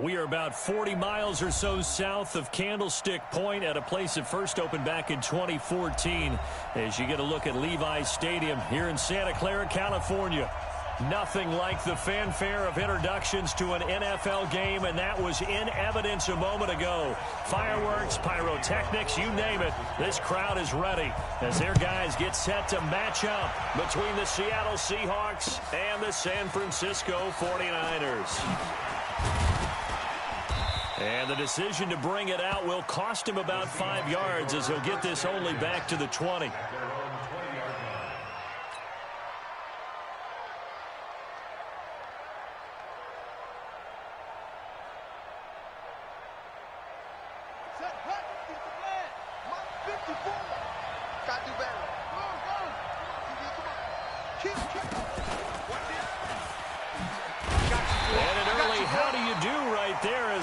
We are about 40 miles or so south of Candlestick Point at a place that first opened back in 2014 as you get a look at Levi's Stadium here in Santa Clara, California. Nothing like the fanfare of introductions to an NFL game, and that was in evidence a moment ago. Fireworks, pyrotechnics, you name it. This crowd is ready as their guys get set to match up between the Seattle Seahawks and the San Francisco 49ers. And the decision to bring it out will cost him about 5 yards as he'll get this only back to the 20.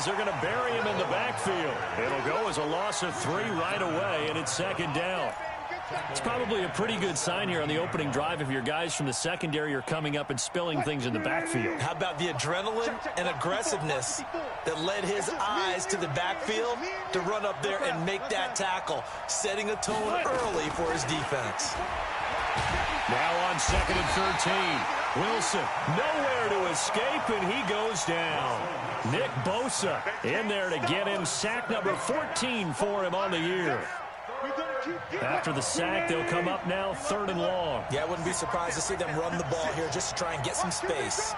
They're going to bury him in the backfield. It'll go as a loss of 3 right away, and it's second down. It's probably a pretty good sign here on the opening drive if your guys from the secondary are coming up and spilling things in the backfield. How about the adrenaline and aggressiveness that led his eyes to the backfield to run up there and make that tackle, setting a tone early for his defense. Now on 2nd and 13. Wilson nowhere to escape, and he goes down. Nick Bosa in there to get him. Sack number 14 for him on the year. After the sack, they'll come up now 3rd and long. Yeah, I wouldn't be surprised to see them run the ball here just to try and get some space.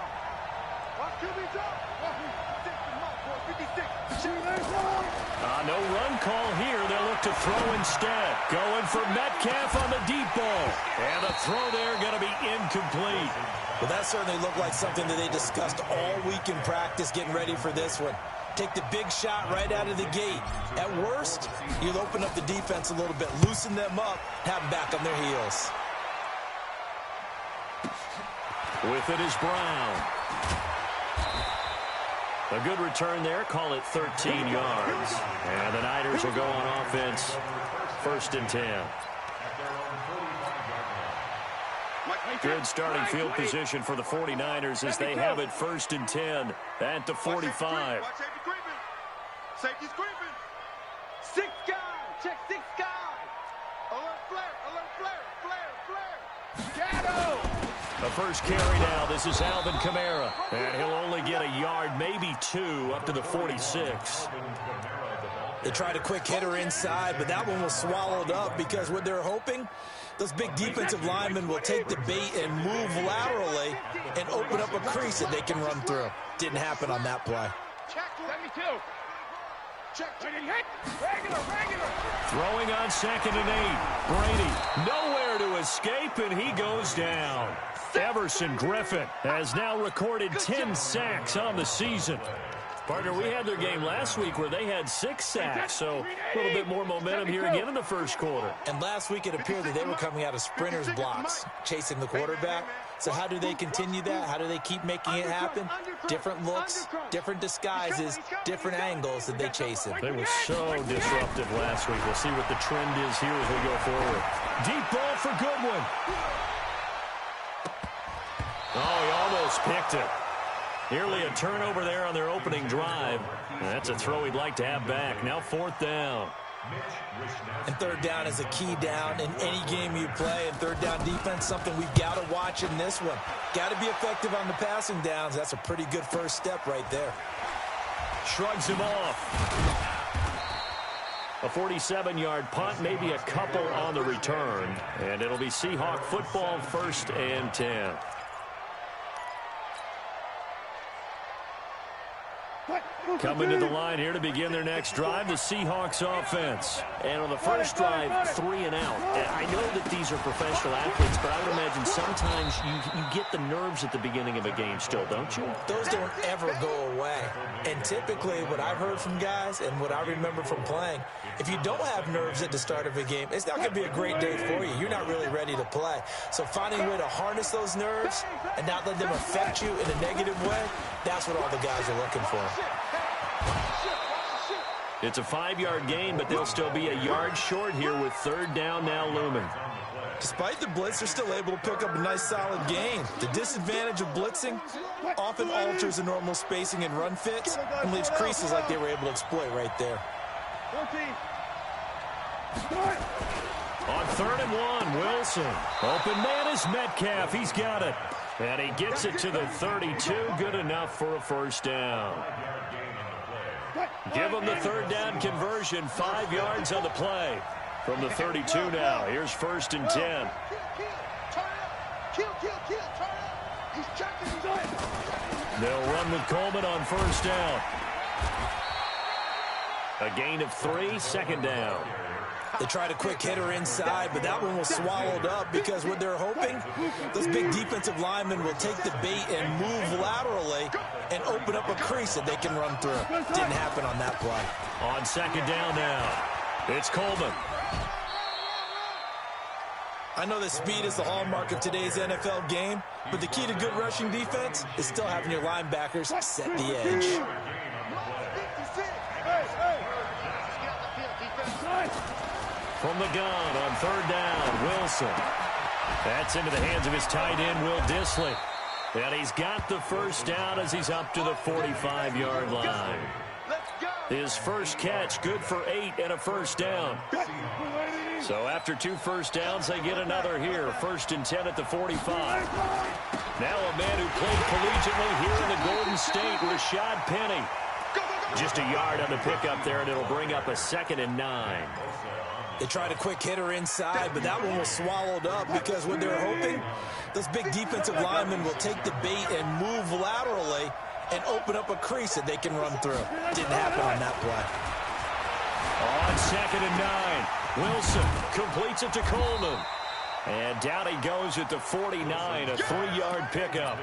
No run call here. They'll look to throw instead. Going for Metcalf on the deep ball. And the throw there going to be incomplete. Well, that certainly looked like something that they discussed all week in practice getting ready for this one. Take the big shot right out of the gate. At worst, you'll open up the defense a little bit, loosen them up, have them back on their heels. With it is Brown. A good return there. Call it 13 yards. And the Niners will go on offense. 1st and 10. Good starting field position for the 49ers as they have it 1st and 10 at the 45. Safety's creeping. 6 guys. Check 6 guys. Alert flare. Alert flare. Shadow. The first carry now. This is Alvin Kamara. And he'll only get a yard, maybe 2, up to the 46. They tried a quick hitter inside, but that one was swallowed up because what they're hoping, those big defensive linemen will take the bait and move laterally and open up a crease that they can run through. Didn't happen on that play. Check 72. Check. Regular. Throwing on 2nd and 8. Brady nowhere to escape, and he goes down. Everson Griffin has now recorded 10 sacks on the season. Partner, we had their game last week where they had 6 sacks, so a little bit more momentum here again in the first quarter. And last week it appeared that they were coming out of sprinters blocks, chasing the quarterback. So how do they continue that? How do they keep making it happen? Different looks, different disguises, different angles that they chase him. They were so disruptive last week. We'll see what the trend is here as we go forward. Deep ball for Goodwin. Oh, he almost picked it. Nearly a turnover there on their opening drive. That's a throw he'd like to have back. Now 4th down. And 3rd down is a key down in any game you play. And 3rd down defense, something we've got to watch in this one. Got to be effective on the passing downs. That's a pretty good first step right there. Shrugs him off. A 47-yard punt, maybe a couple on the return. And it'll be Seahawk football 1st and 10. Coming to the line here to begin their next drive, the Seahawks offense. And on the first drive, 3 and out. I know that these are professional athletes, but I would imagine sometimes you get the nerves at the beginning of a game still, don't you? Those don't ever go away. And typically what I've heard from guys and what I remember from playing, if you don't have nerves at the start of a game, it's not going to be a great day for you. You're not really ready to play. So finding a way to harness those nerves and not let them affect you in a negative way, that's what all the guys are looking for. It's a 5-yard gain, but they'll still be a yard short here with 3rd down now looming. Despite the blitz, they're still able to pick up a nice solid gain. The disadvantage of blitzing often alters the normal spacing and run fits and leaves creases like they were able to exploit right there. On 3rd and 1, Wilson. Open man is Metcalf. He's got it. And he gets it to the 32. Good enough for a first down. Give him the 3rd down conversion. 5 yards on the play. From the 32 now. Here's 1st and 10. They'll run with Coleman on 1st down. A gain of 3, 2nd down. They tried a quick hitter inside, but that one was swallowed up because what they're hoping, those big defensive linemen will take the bait and move laterally and open up a crease that they can run through. Didn't happen on that play. On 2nd down now, it's Coleman. I know that speed is the hallmark of today's NFL game, but the key to good rushing defense is still having your linebackers set the edge. From the gun on 3rd down, Wilson. That's into the hands of his tight end, Will Dissly. And he's got the first down as he's up to the 45-yard line. His first catch, good for 8 and a first down. So after 2 first downs, they get another here. 1st and 10 at the 45. Now a man who played collegiately here in the Golden State, Rashad Penny. Just a yard on the pickup there, and it'll bring up a 2nd and 9. They tried a quick hitter inside, but that one was swallowed up because what they're hoping, those big defensive linemen will take the bait and move laterally and open up a crease that they can run through. Didn't happen on that play. On 2nd and 9, Wilson completes it to Coleman. And down he goes at the 49, a 3-yard pickup.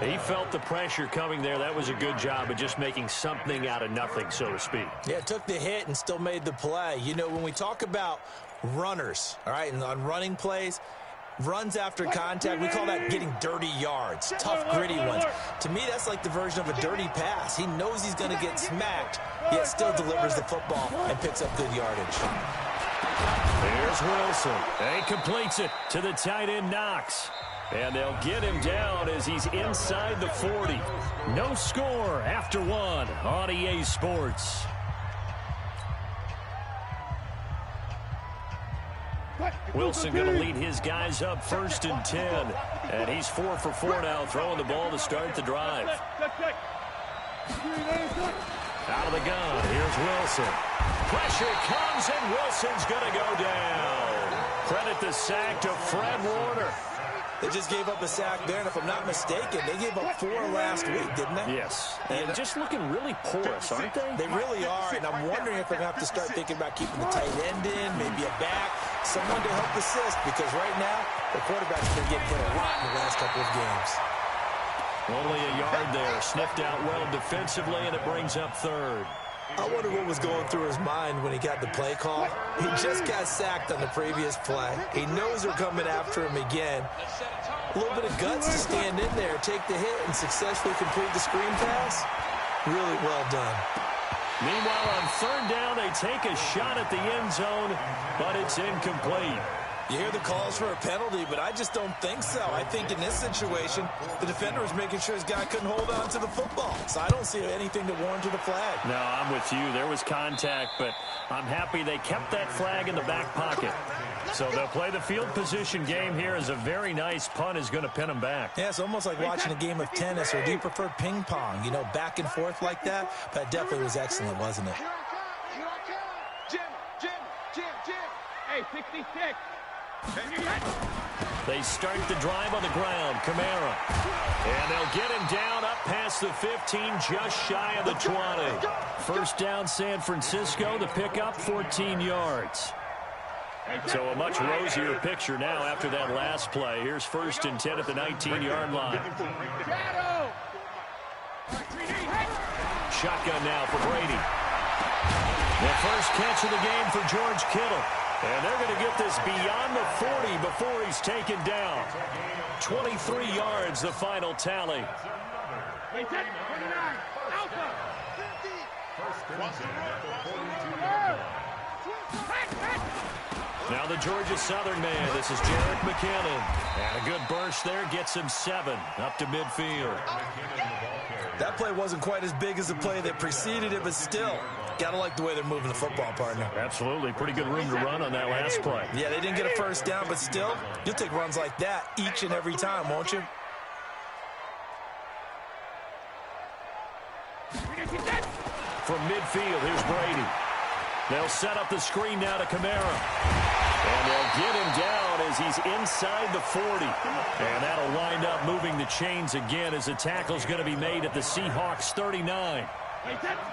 He felt the pressure coming there. That was a good job of just making something out of nothing, so to speak. Yeah, took the hit and still made the play. You know, when we talk about runners, all right, and on running plays, runs after contact, we call that getting dirty yards, tough, gritty ones. To me, that's like the version of a dirty pass. He knows he's going to get smacked, yet still delivers the football and picks up good yardage. Here's Wilson. He completes it to the tight end, Knox. And they'll get him down as he's inside the 40. No score after 1 on EA Sports. Wilson going to lead his guys up 1st and 10. And he's 4 for 4 now, throwing the ball to start the drive. Out of the gun, here's Wilson. Pressure comes, and Wilson's going to go down. Credit the sack to Fred Warner. They just gave up a sack there, and if I'm not mistaken, they gave up 4 last week, didn't they? Yes. And just looking really porous, aren't they? They really are, and I'm wondering if they're going to have to start thinking about keeping the tight end in, maybe a back, someone to help assist, because right now, the quarterback's been getting hit a lot in the last couple of games. Only a yard there, sniffed out well defensively, and it brings up 3rd. I wonder what was going through his mind when he got the play call. He just got sacked on the previous play. He knows they're coming after him again. A little bit of guts to stand in there, take the hit, and successfully complete the screen pass. Really well done. Meanwhile, on 3rd down, they take a shot at the end zone, but it's incomplete. You hear the calls for a penalty, but I just don't think so. I think in this situation, the defender was making sure his guy couldn't hold on to the football. So I don't see anything to warrant the flag. No, I'm with you. There was contact, but I'm happy they kept that flag in the back pocket. So they'll play the field position game here as a very nice punt is going to pin them back. Yeah, it's almost like watching a game of tennis, or do you prefer ping pong? You know, back and forth like that? That definitely was excellent, wasn't it? Jim. Hey, 66. They start the drive on the ground. Kamara. And they'll get him down up past the 15, just shy of the 20. First down, San Francisco. The pickup, 14 yards. So a much rosier picture now after that last play. Here's 1st and 10 at the 19-yard line. Shotgun now for Brady. The first catch of the game for George Kittle. And they're going to get this beyond the 40 before he's taken down. 23 yards, the final tally. Now the Georgia Southern man. This is Jerick McKinnon. And a good burst there gets him 7 up to midfield. That play wasn't quite as big as the play that preceded it, but still, gotta like the way they're moving the football, partner. Absolutely. Pretty good room to run on that last play. Yeah, they didn't get a first down, but still, you'll take runs like that each and every time, won't you? From midfield, here's Brady. They'll set up the screen now to Kamara. And they'll get him down as he's inside the 40. And that'll wind up moving the chains again as the tackle's going to be made at the Seahawks 39.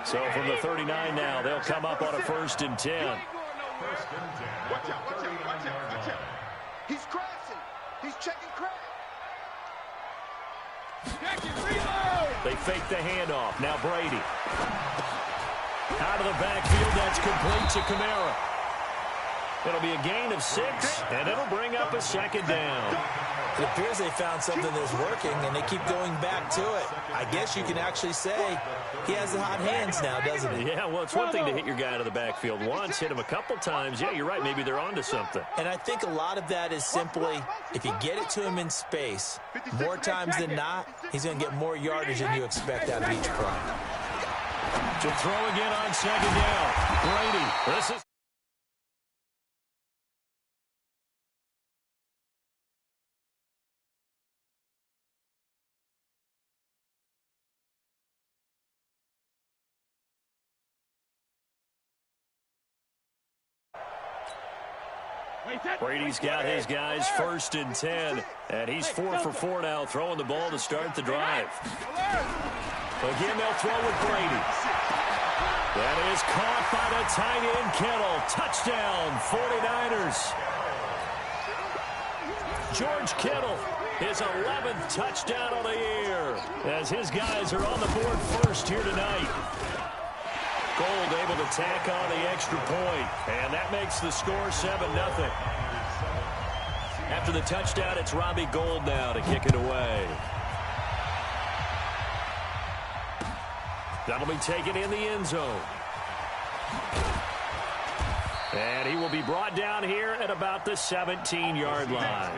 So from the 39 now, they'll come up on a 1st and 10. Watch out, watch out, watch out, watch out. He's crashing. He's checking crash. They fake the handoff. Now Brady. Out of the backfield, that's complete to Kamara. It'll be a gain of 6, and it'll bring up a 2nd down. It appears they found something that's working, and they keep going back to it. I guess you can actually say he has the hot hands now, doesn't he? Yeah, well, it's one thing to hit your guy out of the backfield once, hit him a couple times. Yeah, you're right. Maybe they're onto something. And I think a lot of that is simply, if you get it to him in space, more times than not, he's going to get more yardage than you expect out of each play. To throw again on 2nd down. Brady. This is... Brady's got his guys 1st and 10, and he's 4 for 4 now, throwing the ball to start the drive. Again, they'll throw with Brady. That is caught by the tight end, Kittle. Touchdown, 49ers. George Kittle, his 11th touchdown of the year, as his guys are on the board first here tonight. Gold able to tack on the extra point, and that makes the score 7-0. After the touchdown, it's Robbie Gould now to kick it away. That'll be taken in the end zone. And he will be brought down here at about the 17-yard line.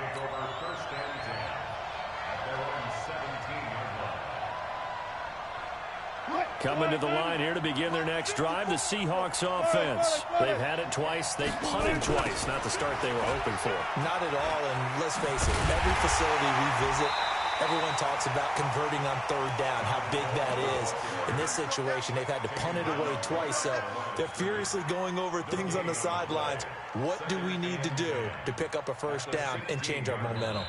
Coming to the line here to begin their next drive, the Seahawks offense. They've had it twice. They've punted twice. Not the start they were hoping for. Not at all, and let's face it, every facility we visit, everyone talks about converting on 3rd down, how big that is. In this situation, they've had to punt it away twice, so they're furiously going over things on the sidelines. What do we need to do to pick up a 1st down and change our momentum?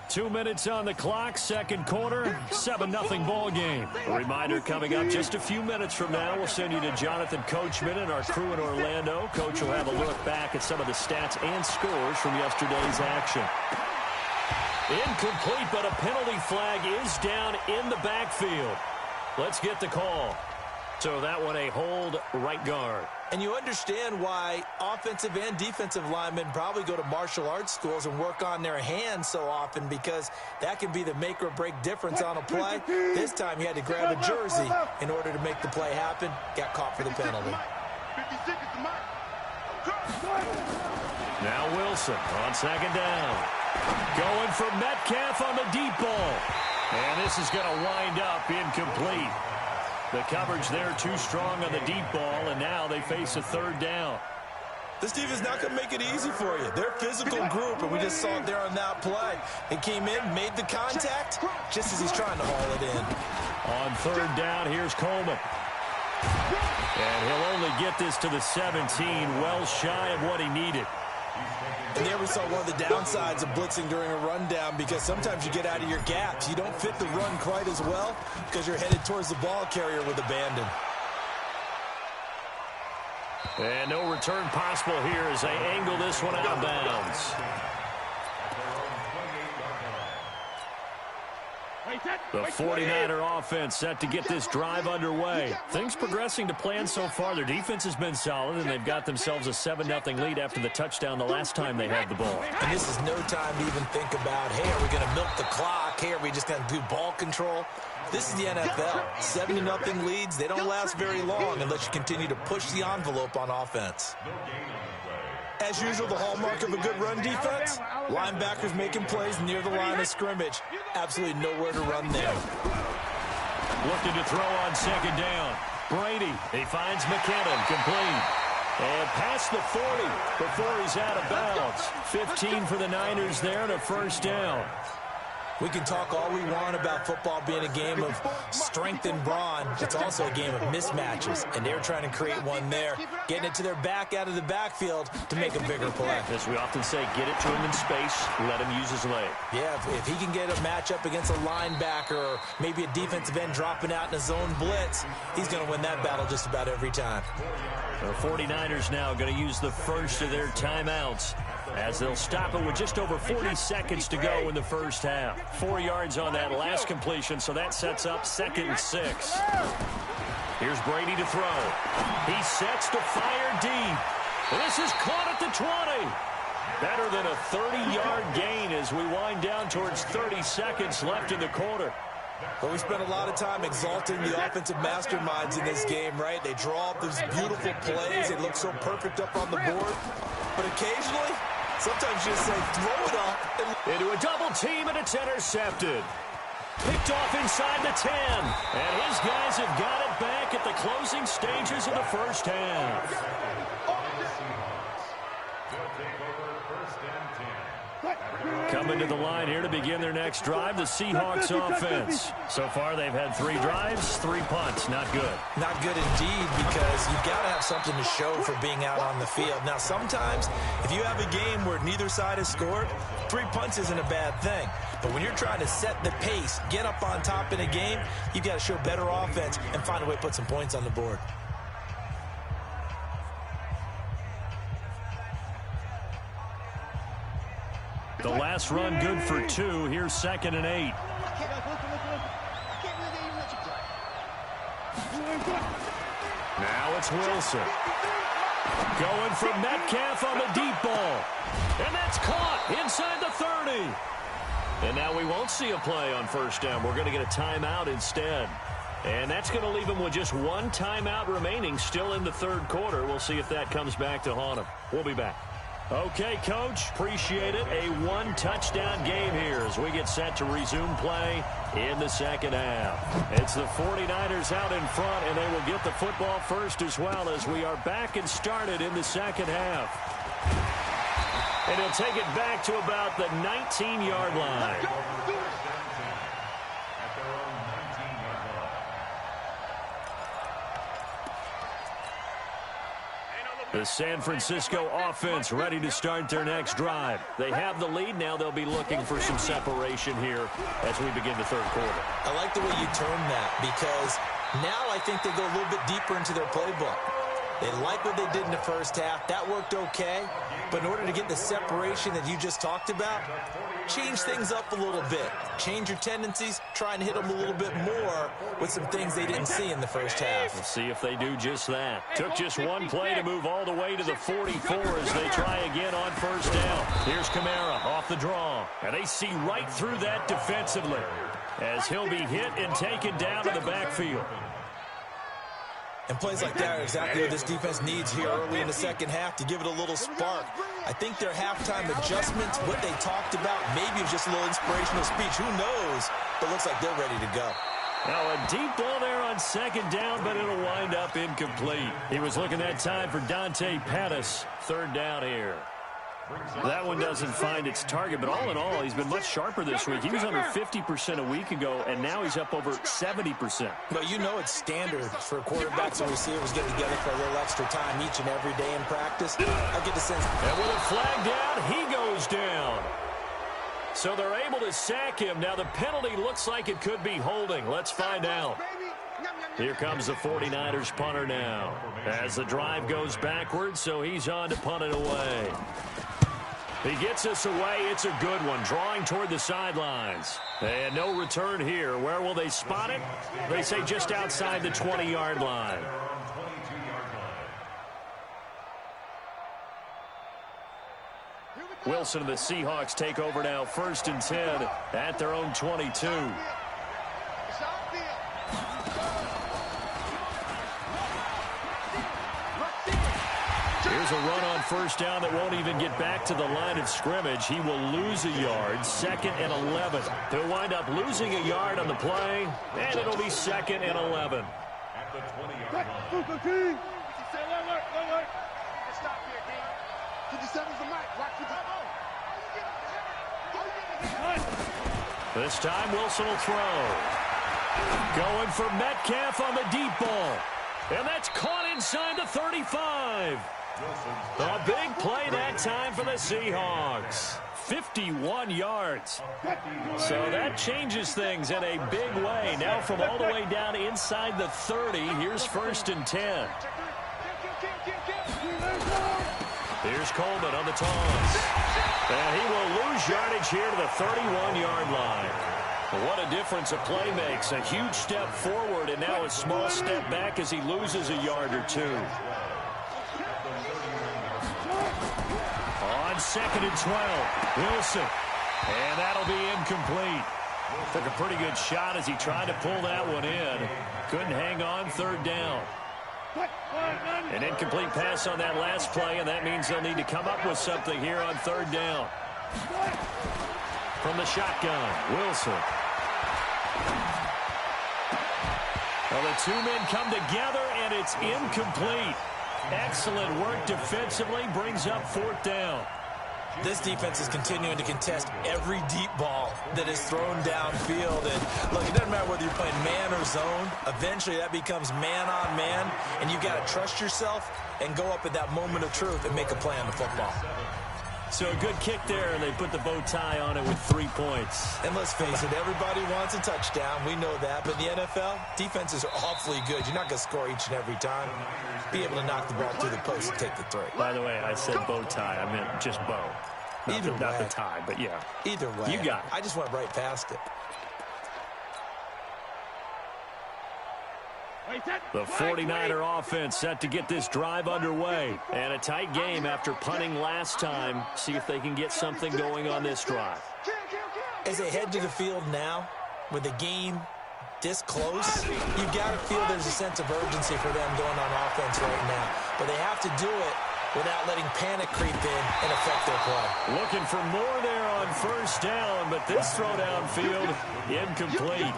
2 minutes on the clock, 2nd quarter, 7-0 ball game. A reminder coming up just a few minutes from now, we'll send you to Jonathan Coachman and our crew in Orlando. Coach will have a look back at some of the stats and scores from yesterday's action. Incomplete, but a penalty flag is down in the backfield. Let's get the call. So that one a hold right guard. And you understand why offensive and defensive linemen probably go to martial arts schools and work on their hands so often, because that can be the make or break difference on a play. This time he had to grab a jersey in order to make the play happen. Got caught for the penalty. Now Wilson on 2nd down. Going for Metcalf on the deep ball. And this is going to wind up incomplete. The coverage there too strong on the deep ball, and now they face a 3rd down. This team is not going to make it easy for you. They're a physical group, and we just saw it there on that play. He came in, made the contact, just as he's trying to haul it in. On 3rd down, here's Coleman. And he'll only get this to the 17, well shy of what he needed. And there we saw one of the downsides of blitzing during a rundown, because sometimes you get out of your gaps. You don't fit the run quite as well because you're headed towards the ball carrier with abandon. And no return possible here as they angle this one out of bounds. The 49er offense set to get this drive underway. Things progressing to plan so far. Their defense has been solid, and they've got themselves a 7-0 lead after the touchdown the last time they had the ball. And this is no time to even think about, hey, are we going to milk the clock? Hey, are we just going to do ball control? This is the NFL. 70-0 leads, they don't last very long unless you continue to push the envelope on offense. As usual, the hallmark of a good run defense, linebackers making plays near the line of scrimmage. Absolutely nowhere to run there. Looking to throw on second down. Brady, he finds McKinnon, complete. And past the 40 before he's out of bounds. 15 for the Niners there and a first down. We can talk all we want about football being a game of strength and brawn. It's also a game of mismatches, and they're trying to create one there, getting it to their back out of the backfield to make a bigger play. As we often say, get it to him in space, let him use his leg. Yeah, if he can get a matchup against a linebacker or maybe a defensive end dropping out in a zone blitz, he's going to win that battle just about every time. The 49ers now going to use the first of their timeouts as they'll stop it with just over 40 seconds to go in the first half. 4 yards on that last completion, so that sets up 2nd and 6. Here's Brady to throw. He sets to fire deep. This is caught at the 20. Better than a 30-yard gain as we wind down towards 30 seconds left in the quarter. Well, we spent a lot of time exalting the offensive masterminds in this game, right? They draw up these beautiful plays. They look so perfect up on the board. But occasionally, sometimes you just say, throw it up. Into a double team, and it's intercepted. Picked off inside the 10. And his guys have got it back at the closing stages of the first half. Coming to the line here to begin their next drive, the Seahawks offense. So far, they've had 3 drives, 3 punts. Not good. Not good indeed, because you've got to have something to show for being out on the field. Now, sometimes, if you have a game where neither side has scored, 3 punts isn't a bad thing. But when you're trying to set the pace, get up on top in a game, you've got to show better offense and find a way to put some points on the board. The last run good for 2. Here's 2nd and 8. Now it's Wilson. Going for Metcalf on the deep ball. And that's caught inside the 30. And now we won't see a play on first down. We're going to get a timeout instead. And that's going to leave him with just 1 timeout remaining still in the third quarter. We'll see if that comes back to haunt him. We'll be back. Okay, Coach, appreciate it. A 1-touchdown game here as we get set to resume play in the second half. It's the 49ers out in front, and they will get the football first as well as we are back and started in the second half. And he'll take it back to about the 19-yard line. The San Francisco offense ready to start their next drive. They have the lead. Now they'll be looking for some separation here as we begin the third quarter. I like the way you term that, because now I think they go a little bit deeper into their playbook. They like what they did in the first half. That worked okay. But in order to get the separation that you just talked about, change things up a little bit. Change your tendencies. Try and hit them a little bit more with some things they didn't see in the first half. We'll see if they do just that. Took just 1 play to move all the way to the 44 as they try again on first down. Here's Kamara off the draw. And they see right through that defensively as he'll be hit and taken down to the backfield. And plays like that are exactly what this defense needs here early in the second half to give it a little spark. I think their halftime adjustments, what they talked about, maybe it was just a little inspirational speech. Who knows? But looks like they're ready to go. Now a deep ball there on second down, but it'll wind up incomplete. He was looking that time for Dante Pettis. Third down here. That one doesn't find its target, but all in all, he's been much sharper this week. He was under 50% a week ago, and now he's up over 70%. But you know it's standard for quarterbacks and receivers getting together for a little extra time each and every day in practice. I get the sense. And with a flag down, he goes down. So they're able to sack him. Now the penalty looks like it could be holding. Let's find out. Here comes the 49ers punter now as the drive goes backwards, so he's on to punt it away. He gets us away. It's a good one, drawing toward the sidelines. And no return here. Where will they spot it? They say just outside the 20-yard line. Wilson and the Seahawks take over now, 1st and 10 at their own 22. Here's a run on 1st down that won't even get back to the line of scrimmage. He will lose a yard, 2nd and 11. He'll wind up losing a yard on the play, and it'll be 2nd and 11. This time Wilson will throw. Going for Metcalf on the deep ball. And that's caught inside the 35. A big play that time for the Seahawks. 51 yards. So that changes things in a big way. Now from all the way down inside the 30, here's 1st and 10. Here's Coleman on the toss. And he will lose yardage here to the 31-yard line. What a difference a play makes. A huge step forward and now a small step back as he loses a yard or two. On 2nd and 12, Wilson. And that'll be incomplete. Took a pretty good shot as he tried to pull that one in. Couldn't hang on, 3rd down. An incomplete pass on that last play, and that means they'll need to come up with something here on 3rd down. From the shotgun, Wilson. Well, the two men come together, and it's incomplete. Excellent work defensively, brings up 4th down. This defense is continuing to contest every deep ball that is thrown downfield. And look, it doesn't matter whether you're playing man or zone. Eventually, that becomes man on man, and you've got to trust yourself and go up at that moment of truth and make a play on the football. So a good kick there, and they put the bow tie on it with 3 points. And let's face it, everybody wants a touchdown. We know that. But in the NFL, defenses are awfully good. You're not going to score each and every time. Be able to knock the ball through the post and take the 3. By the way, I said bow tie. I meant just bow. Not the tie, but yeah. Either way. You got it. I just went right past it. The 49er offense set to get this drive underway. And a tight game after punting last time. See if they can get something going on this drive. As they head to the field now, with the game this close, you've got to feel there's a sense of urgency for them going on offense right now. But they have to do it without letting panic creep in and affect their play. Looking for more there on 1st down, but this throw downfield, incomplete.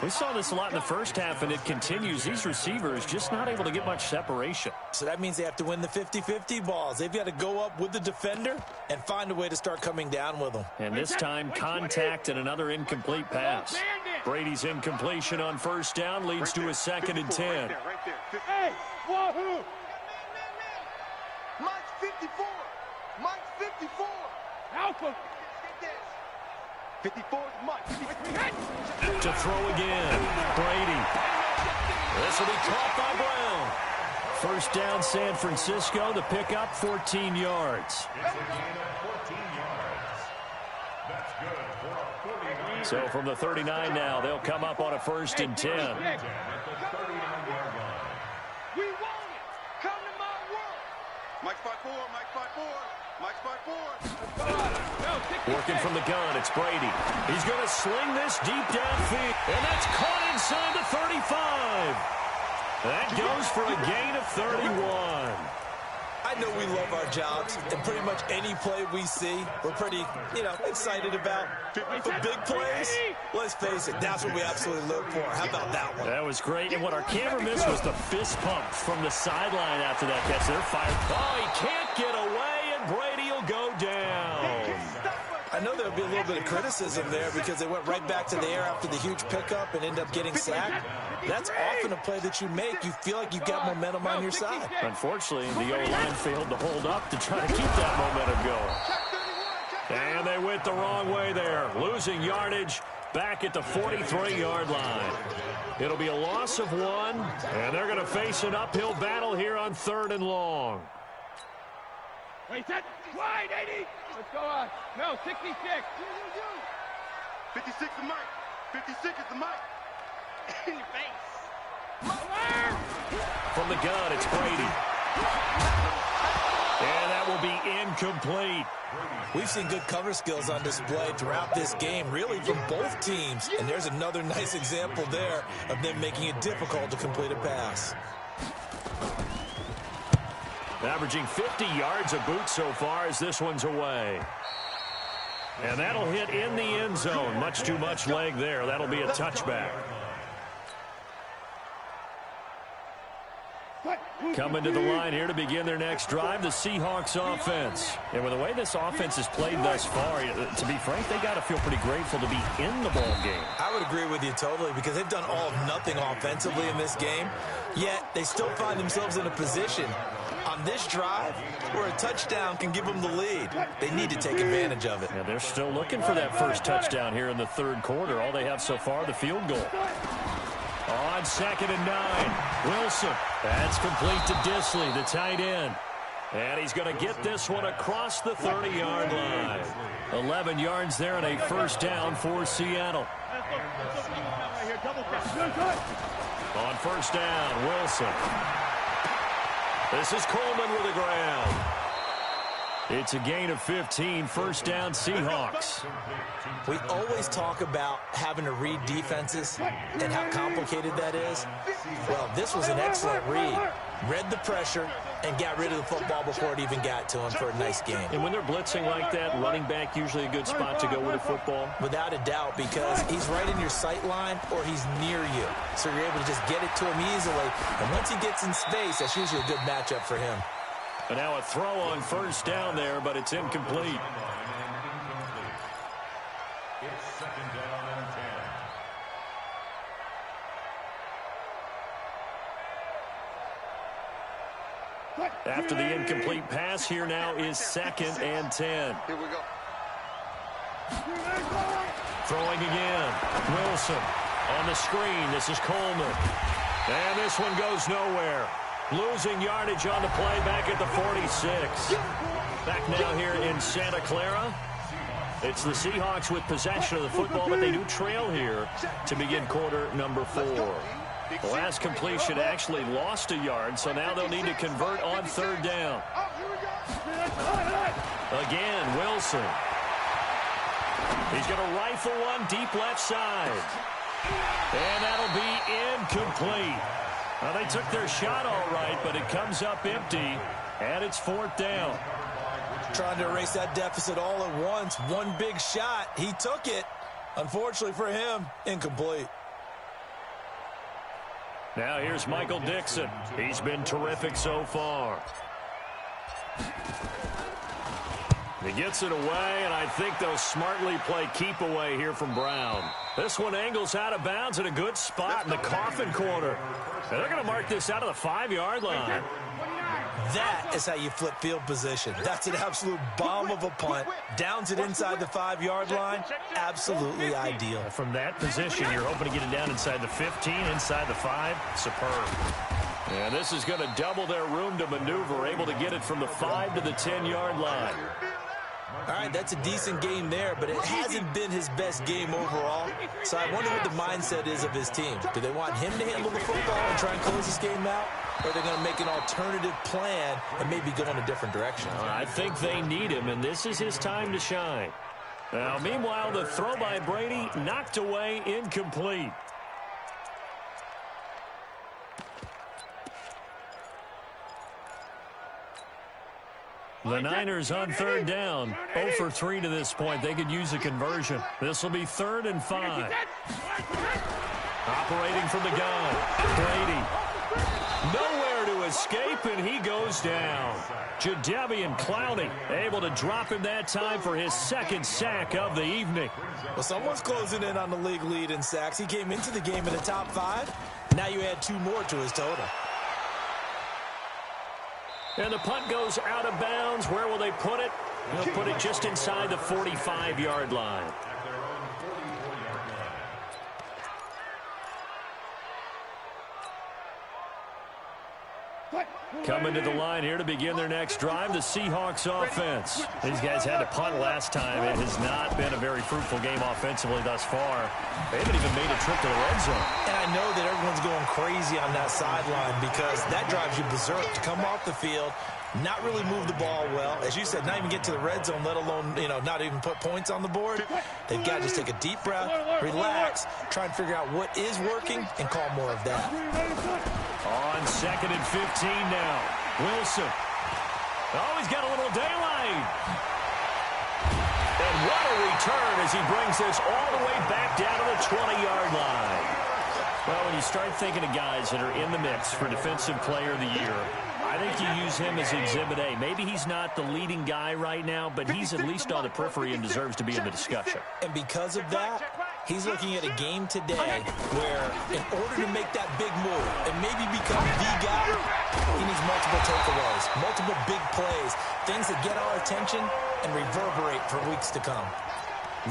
We saw this a lot in the first half, and it continues. These receivers just not able to get much separation. So that means they have to win the 50-50 balls. They've got to go up with the defender and find a way to start coming down with them. And this time, contact and another incomplete pass. Brady's incompletion on 1st down leads to a 2nd and 10. Hey, wahoo! Mike's 54. Mike's 54. Alpha. 54 is Mike. To throw again. Brady. This will be caught by Brown. 1st down, San Francisco. The pickup, 14 yards. So from the 39 now, they'll come up on a 1st and 10. We want it. Come to my world. Mike's 5-4. Mike's 5-4. Mike's 5-4. Working from the gun, it's Brady. He's going to sling this deep downfield, and that's caught inside the 35. That goes for a gain of 31. I know we love our jobs, and pretty much any play we see, we're pretty, excited about. But big plays, let's face it, that's what we absolutely live for. How about that one? That was great, and what our camera missed was the fist pump from the sideline after that catch. They're fired. Oh, he can't get away, and Brady will go down. I know there'll be a little bit of criticism there because they went right back to the air after the huge pickup and ended up getting sacked. That's often a play that you make. You feel like you've got momentum on your side. Unfortunately, the O-line failed to hold up to try to keep that momentum going. And they went the wrong way there, losing yardage back at the 43-yard line. It'll be a loss of 1, and they're going to face an uphill battle here on 3rd and long. Wait, set. Wide, 80. Let's go on. No, 66. 56 is the mic. 56 is the mic. In your face. From the gun, it's Brady. And that will be incomplete. We've seen good cover skills on display throughout this game, really from both teams. And there's another nice example there of them making it difficult to complete a pass. Averaging 50 yards a boot so far as this one's away. And that'll hit in the end zone. Much too much leg there. That'll be a touchback. Coming to the line here to begin their next drive, the Seahawks offense. And with the way this offense has played thus far, to be frank, they got to feel pretty grateful to be in the ball game. I would agree with you totally, because they've done all of nothing offensively in this game, yet they still find themselves in a position on this drive where a touchdown can give them the lead. They need to take advantage of it. Yeah, they're still looking for that first touchdown here in the third quarter. All they have so far, the field goal. On 2nd and 9, Wilson. That's complete to Disley, the tight end. And he's going to get this one across the 30-yard line. 11 yards there and a first down for Seattle. On first down, Wilson. This is Coleman with the ground. It's a gain of 15, first down Seahawks. We always talk about having to read defenses and how complicated that is. Well, this was an excellent read. Read the pressure and got rid of the football before it even got to him for a nice game. And when they're blitzing like that, running back usually a good spot to go with a football? Without a doubt, because he's right in your sight line or he's near you. So you're able to just get it to him easily. And once he gets in space, that's usually a good matchup for him. And now a throw on first down there, but it's incomplete. It's 2nd down and 10. After the incomplete pass, here now is 2nd and 10. Here we go. Throwing again. Wilson on the screen. This is Coleman. And this one goes nowhere. Losing yardage on the play back at the 46. Back now here in Santa Clara. It's the Seahawks with possession of the football, but they do trail here to begin quarter number 4. The last completion actually lost a yard, so now they'll need to convert on third down. Again, Wilson. He's going to rifle one deep left side. And that'll be incomplete. Well, they took their shot all right, but it comes up empty, and it's 4th down. Trying to erase that deficit all at once. One big shot. He took it. Unfortunately for him, incomplete. Now here's Michael Dixon. He's been terrific so far. He gets it away, and I think they'll smartly play keep away here from Brown. This one angles out of bounds at a good spot in the coffin corner. And they're going to mark this out of the 5-yard line. That is how you flip field position. That's an absolute bomb of a punt. Downs it inside the 5-yard line. Absolutely ideal. From that position, you're hoping to get it down inside the 15, inside the 5. Superb. And this is going to double their room to maneuver, able to get it from the 5 to the 10-yard line. All right, that's a decent game there, but it hasn't been his best game overall. So I wonder what the mindset is of his team. Do they want him to handle the football and try and close this game out? Or are they going to make an alternative plan and maybe go in a different direction? I think they need him, and this is his time to shine. Now, meanwhile, the throw by Brady knocked away, incomplete. The Niners on third down, 0 for 3 to this point. They could use a conversion. This will be 3rd and 5. Operating from the gun, Brady. Nowhere to escape, and he goes down. Jadeveon Clowney able to drop him that time for his 2nd sack of the evening. Well, someone's closing in on the league lead in sacks. He came into the game in the top 5. Now you add 2 more to his total. And the punt goes out of bounds. Where will they put it? They'll put it just inside the 45-yard line. Coming to the line here to begin their next drive, the Seahawks offense. These guys had to punt last time. It has not been a very fruitful game offensively thus far. They haven't even made a trip to the red zone. And I know that everyone's going crazy on that sideline because that drives you berserk to come off the field, not really move the ball well. As you said, not even get to the red zone, let alone, not even put points on the board. They've got to just take a deep breath, relax, try and figure out what is working, and call more of that. On 2nd and 15 now. Wilson. Oh, he's got a little daylight. And what a return as he brings this all the way back down to the 20-yard line. Well, when you start thinking of guys that are in the mix for Defensive Player of the Year, I think you use him as Exhibit A. Maybe he's not the leading guy right now, but he's at least on the periphery and deserves to be in the discussion. And because of that, he's looking at a game today where in order to make that big move and maybe become the guy, he needs multiple takeaways, multiple big plays, things that get our attention and reverberate for weeks to come.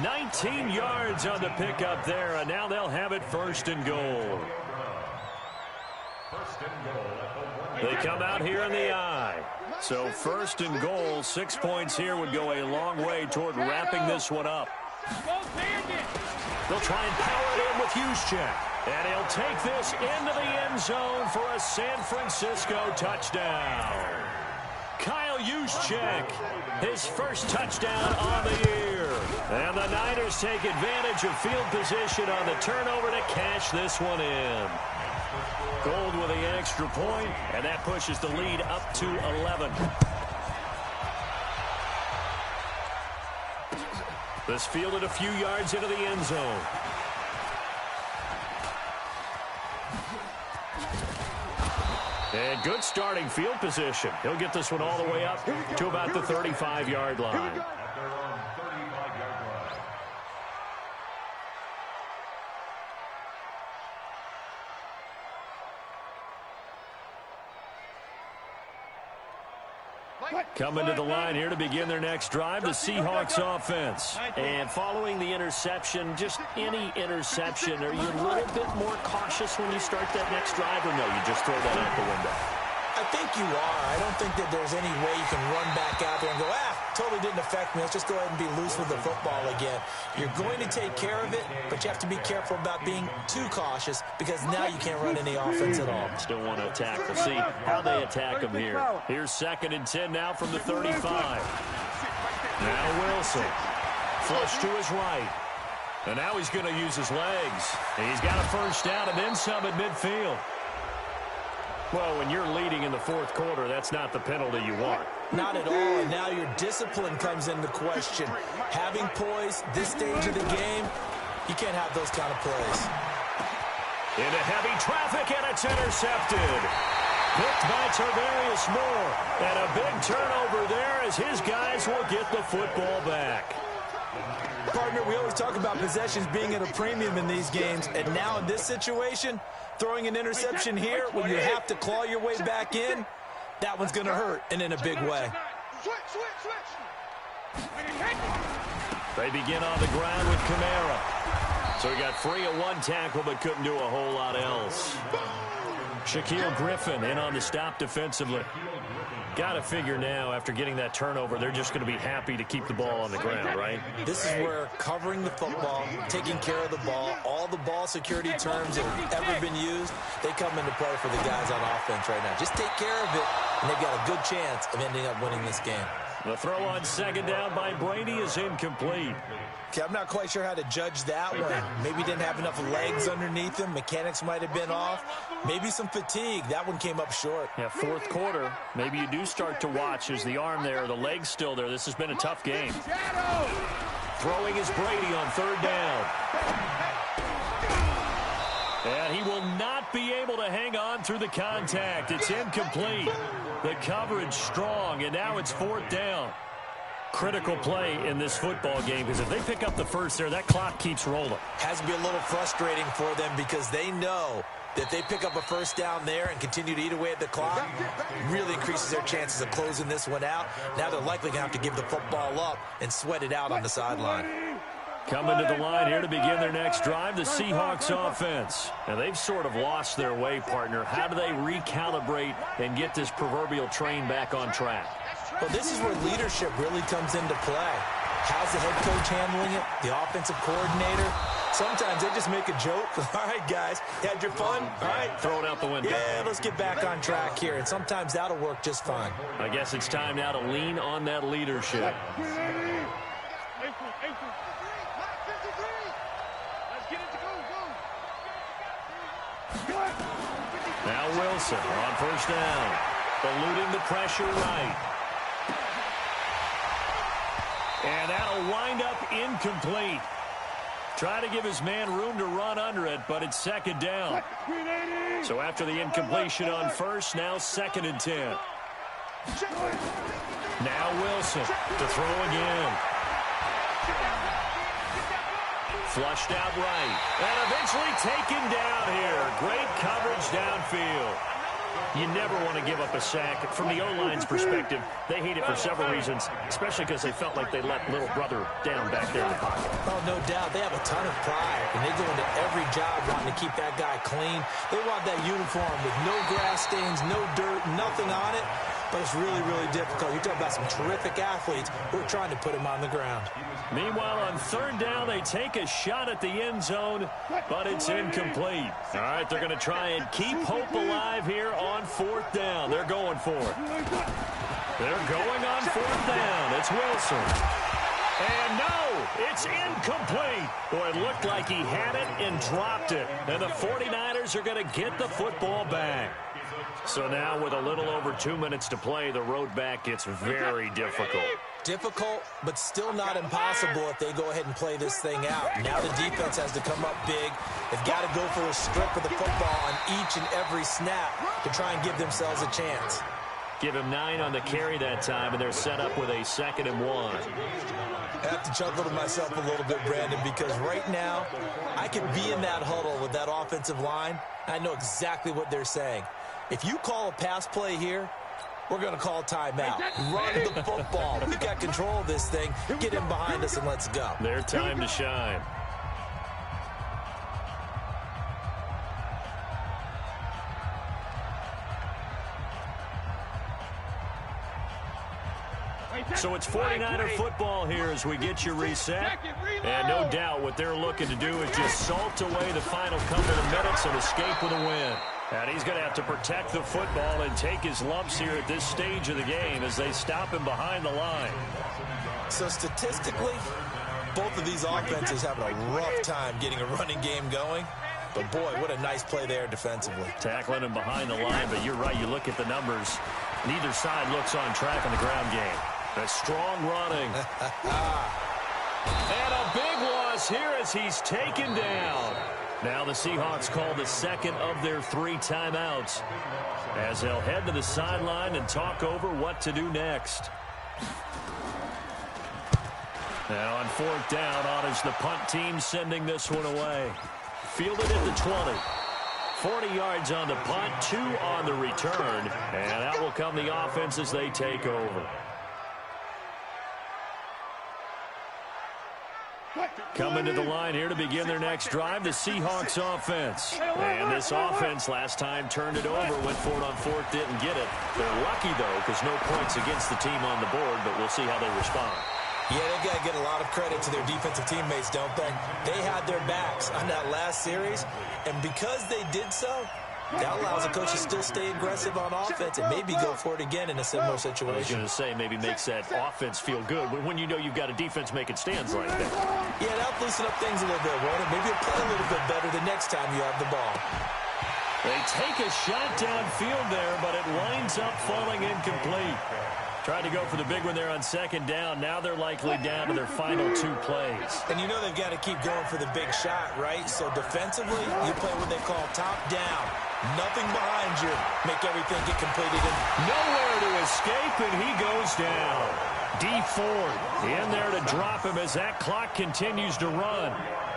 19 yards on the pickup there, and now they'll have it 1st and goal. They come out here in the I. So 1st and goal, 6 points here would go a long way toward wrapping this one up. They'll try and power it in with Juszczyk. And he'll take this into the end zone for a San Francisco touchdown. Kyle Juszczyk, his first touchdown on the year. And the Niners take advantage of field position on the turnover to cash this one in. Gold with the extra point, and that pushes the lead up to 11. This fielded a few yards into the end zone. And good starting field position. He'll get this one all the way up to about the 35-yard line. Coming to the line here to begin their next drive, the Seahawks offense. And following the interception, just any interception, are you a little bit more cautious when you start that next drive, or no, you just throw that out the window? I think you are. I don't think that there's any way you can run back out there and go, totally didn't affect me. Let's just go ahead and be loose with the football again. You're going to take care of it, but you have to be careful about being too cautious because now you can't run any offense at all. Still want to attack. We'll see how they attack them here. Here's 2nd and 10 now from the 35. Now Wilson. Flush to his right. And now he's going to use his legs. He's got a first down and then some at midfield. Well, when you're leading in the 4th quarter, that's not the penalty you want. Not at all, and now your discipline comes into question. Having poise this stage of the game, you can't have those kind of plays. Into heavy traffic, and it's intercepted. Picked by Tarvarius Moore. And a big turnover there as his guys will get the football back. Partner, we always talk about possessions being at a premium in these games, and now in this situation, throwing an interception here when you have to claw your way back in, that one's going to hurt, and in a big way. They begin on the ground with Kamara. So he got free of one tackle but couldn't do a whole lot else. Shaquille Griffin in on the stop defensively. Got to figure now, after getting that turnover, they're just going to be happy to keep the ball on the ground, right? This is where covering the football, taking care of the ball, all the ball security terms that have ever been used, they come into play for the guys on offense right now. Just take care of it, and they've got a good chance of ending up winning this game. The throw on 2nd down by Brady is incomplete. Okay, I'm not quite sure how to judge that one. Maybe didn't have enough legs underneath him. Mechanics might have been off. Maybe some fatigue. That one came up short. Yeah, 4th quarter. Maybe you do start to watch as the arm there, the leg's still there. This has been a tough game. Throwing is Brady on 3rd down. And he will not be able to hang on through the contact. It's incomplete. The coverage strong, and now it's 4th down. Critical play in this football game because if they pick up the first there, that clock keeps rolling. Has to be a little frustrating for them because they know that they pick up a first down there and continue to eat away at the clock, really increases their chances of closing this one out. Now they're likely going to have to give the football up and sweat it out on the sideline. Coming to the line here to begin their next drive, the Seahawks offense. And they've sort of lost their way, partner. How do they recalibrate and get this proverbial train back on track? Well, this is where leadership really comes into play. How's the head coach handling it? The offensive coordinator? Sometimes they just make a joke. All right, guys, you had your fun? All right. Throw it out the window. Yeah, let's get back on track here. And sometimes that'll work just fine. I guess it's time now to lean on that leadership. Now Wilson on first down. Eluding the pressure right. And that'll wind up incomplete. Try to give his man room to run under it, but it's second down. So after the incompletion on first, now 2nd and 10. Now Wilson to throw again. Flushed out right. And eventually taken down here. Great coverage downfield. You never want to give up a sack. From the O-line's perspective, they hate it for several reasons, especially because they felt like they let little brother down back there in the pocket. Oh, no doubt. They have a ton of pride, and they go into every job wanting to keep that guy clean. They want that uniform with no grass stains, no dirt, nothing on it. But it's really, really difficult. You're talking about some terrific athletes who are trying to put him on the ground. Meanwhile, on third down, they take a shot at the end zone, but it's incomplete. All right, they're going to try and keep hope alive here on 4th down. They're going for it. They're going on 4th down. It's Wilson. And no, it's incomplete. Boy, it looked like he had it and dropped it. And the 49ers are going to get the football back. So now with a little over 2 minutes to play, the road back gets very difficult. Difficult, but still not impossible if they go ahead and play this thing out. Now the defense has to come up big. They've got to go for a strip of the football on each and every snap to try and give themselves a chance. Give him 9 on the carry that time, and they're set up with a 2nd and 1. I have to chuckle to myself a little bit, Brandon, because right now I could be in that huddle with that offensive line. I know exactly what they're saying. If you call a pass play here, we're going to call timeout. Run the football. We got control of this thing. Get him behind us and let's go. Their time to shine. So it's 49er football here as we get you reset. And no doubt what they're looking to do is just salt away the final couple of minutes and escape with a win. And he's going to have to protect the football and take his lumps here at this stage of the game as they stop him behind the line. So statistically, both of these offenses having a rough time getting a running game going. But, boy, what a nice play there defensively. Tackling him behind the line, but you're right. You look at the numbers. Neither side looks on track in the ground game. A strong running. And a big loss here as he's taken down. Now the Seahawks call the 2nd of their 3 timeouts as they'll head to the sideline and talk over what to do next. Now on 4th down, honors the punt team sending this one away. Fielded at the 20. 40 yards on the punt, 2 on the return. And out will come the offense as they take over. Coming to the line here to begin their next drive, the Seahawks offense. And this offense last time turned it over, went for it on 4th, didn't get it. They're lucky, though, because no points against the team on the board, but we'll see how they respond. Yeah, they've got to get a lot of credit to their defensive teammates, don't they? They had their backs on that last series, and because they did so, that allows the coach to still stay aggressive on offense and maybe go for it again in a similar situation. I was going to say maybe makes that offense feel good when you know you've got a defense making stands like that. Yeah, that'll loosen up things a little bit, won't it? Maybe you'll play a little bit better the next time you have the ball. They take a shot downfield there, but it winds up falling incomplete. Tried to go for the big one there on 2nd down. Now they're likely down to their final 2 plays. And you know they've got to keep going for the big shot, right? So defensively, you play what they call top down. Nothing behind you. Make everything get completed. Nowhere to escape, and he goes down. D Ford in there to drop him as that clock continues to run.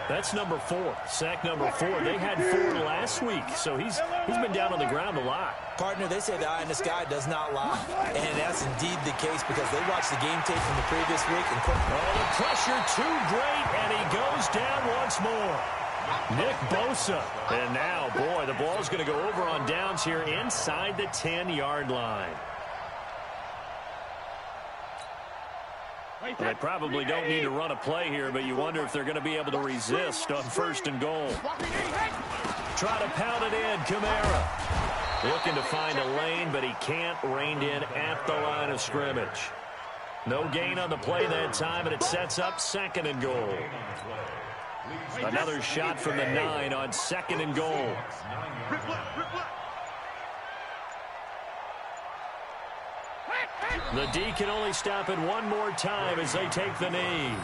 That's number 4, sack number 4. They had 4 last week, so he's been down on the ground a lot. Partner, they say the eye in the sky does not lie, and that's indeed the case because they watched the game tape from the previous week. And the pressure too great, and he goes down once more. Nick Bosa. And now, boy, the ball's going to go over on downs here inside the 10-yard line. They probably don't need to run a play here, but you wonder if they're going to be able to resist on 1st and goal. Try to pound it in, Kamara. Looking to find a lane, but he can't. Reined in at the line of scrimmage. No gain on the play that time, and it sets up 2nd and goal. Another shot from the 9 on 2nd and goal. The D can only stop it one more time as they take the knee.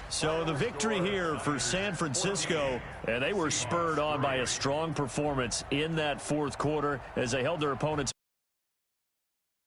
So the victory here for San Francisco, and they were spurred on by a strong performance in that 4th quarter as they held their opponents